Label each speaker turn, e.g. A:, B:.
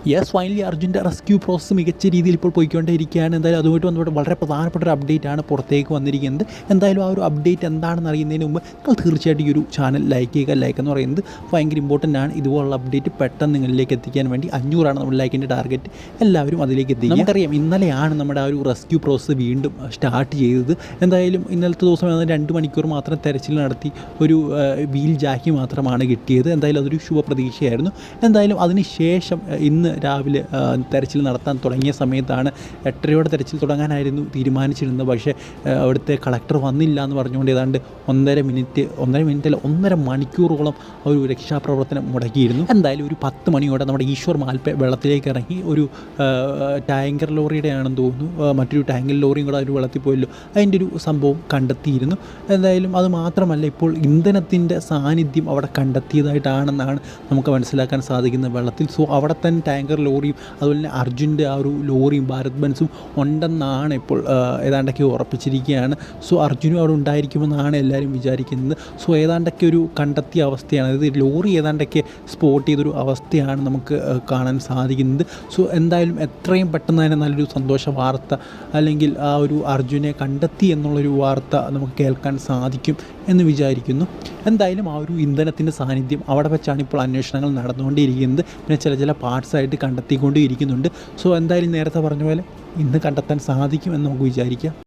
A: Yes, finally അർജുൻ്റെ rescue process മികച്ച രീതിയിൽ ഇപ്പോൾ പോയിക്കൊണ്ടേയിരിക്കുകയാണ്. എന്തായാലും അതുമായിട്ട് വന്നിട്ട് വളരെ പ്രധാനപ്പെട്ട ഒരു അപ്ഡേറ്റ് ആണ് പുറത്തേക്ക് വന്നിരിക്കുന്നത്. എന്തായാലും ആ ഒരു അപ്ഡേറ്റ് എന്താണെന്ന് അറിയുന്നതിന് മുമ്പ് നിങ്ങൾ തീർച്ചയായിട്ടും ഈ ഒരു ചാനൽ ലൈക്ക് ചെയ്യുക. ലൈക്ക് എന്ന് പറയുന്നത് ഭയങ്കര ഇമ്പോർട്ടൻ്റ് ആണ്. ഇതുപോലുള്ള അപ്ഡേറ്റ് പെട്ടെന്ന് നിങ്ങളിലേക്ക് എത്തിക്കാൻ വേണ്ടി 500 നമ്മുടെ ലൈക്കിൻ്റെ ടാർഗറ്റ്. എല്ലാവരും അതിലേക്ക് എത്തിക്കുക. നമുക്കറിയാം ഇന്നലെയാണ് നമ്മുടെ ആ ഒരു റെസ്ക്യൂ പ്രോസസ്സ് വീണ്ടും സ്റ്റാർട്ട് ചെയ്തത്. എന്തായാലും ഇന്നലത്തെ ദിവസം 2 മണിക്കൂർ മാത്രം തെരച്ചിൽ നടത്തി ഒരു വീൽ ജാക്കി മാത്രമാണ് കിട്ടിയത്. എന്തായാലും അതൊരു ശുഭപ്രതീക്ഷയായിരുന്നു. എന്തായാലും അതിന് ശേഷം ഇന്ന് രാവിലെ തെരച്ചിൽ നടത്താൻ തുടങ്ങിയ സമയത്താണ് 8:30 തെരച്ചിൽ തുടങ്ങാനായിരുന്നു തീരുമാനിച്ചിരുന്നത്. പക്ഷേ അവിടുത്തെ കളക്ടർ വന്നില്ല എന്ന് പറഞ്ഞുകൊണ്ട് ഏതാണ്ട് 1.5 മണിക്കൂറോളം ഒരു രക്ഷാപ്രവർത്തനം മുടക്കിയിരുന്നു. എന്തായാലും ഒരു 10 മണിയോടെ നമ്മുടെ ഈശ്വർ മാൽപ്പെ വെള്ളത്തിലേക്ക് ഇറങ്ങി ഒരു ടാങ്കർ ലോറിയുടെ ആണെന്ന് തോന്നുന്നു, മറ്റൊരു ടാങ്കർ ലോറിയും കൂടെ ഒരു വെള്ളത്തിൽ പോയല്ലോ, അതിൻ്റെ ഒരു സംഭവം കണ്ടെത്തിയിരുന്നു. എന്തായാലും അത് മാത്രമല്ല, ഇപ്പോൾ ഇന്ധനത്തിൻ്റെ സാന്നിധ്യം അവിടെ കണ്ടെത്തിയതായിട്ടാണെന്നാണ് നമുക്ക് മനസ്സിലാക്കാൻ സാധിക്കുന്നത് വെള്ളത്തിൽ. സോ അവിടെ തന്നെ ടാങ്കർ ലോറിയും അതുപോലെ തന്നെ അർജുൻ്റെ ആ ഒരു ലോറിയും ഭാരത് ബെൻസും ഉണ്ടെന്നാണ് ഇപ്പോൾ ഏതാണ്ടൊക്കെ ഉറപ്പിച്ചിരിക്കുകയാണ്. സോ അർജുനും അവിടെ ഉണ്ടായിരിക്കുമെന്നാണ് എല്ലാവരും വിചാരിക്കുന്നത്. സോ ഏതാണ്ടൊക്കെ ഒരു കണ്ടെത്തിയ അവസ്ഥയാണ്, അതായത് ലോറി ഏതാണ്ടൊക്കെ സ്പോട്ട് ചെയ്തൊരു അവസ്ഥയാണ് നമുക്ക് കാണാൻ സാധിക്കുന്നത്. സോ എന്തായാലും എത്രയും പെട്ടെന്ന് തന്നെ നല്ലൊരു സന്തോഷ വാർത്ത, അല്ലെങ്കിൽ ആ ഒരു അർജുനെ കണ്ടെത്തി എന്നുള്ളൊരു വാർത്ത നമുക്ക് കേൾക്കാൻ സാധിക്കും എന്ന് വിചാരിക്കുന്നു. എന്തായാലും ആ ഒരു ഇന്ധനത്തിൻ്റെ സാന്നിധ്യം അവിടെ വെച്ചാണ് ഇപ്പോൾ അന്വേഷണങ്ങൾ നടന്നുകൊണ്ടിരിക്കുന്നത്. പിന്നെ ചില പാർട്സായിട്ട് കണ്ടെത്തിക്കൊണ്ടിരിക്കുന്നുണ്ട്. സോ എന്തായാലും നേരത്തെ പറഞ്ഞ പോലെ ഇന്ന് കണ്ടെത്താൻ സാധിക്കും എന്ന് നമുക്ക് വിചാരിക്കാം.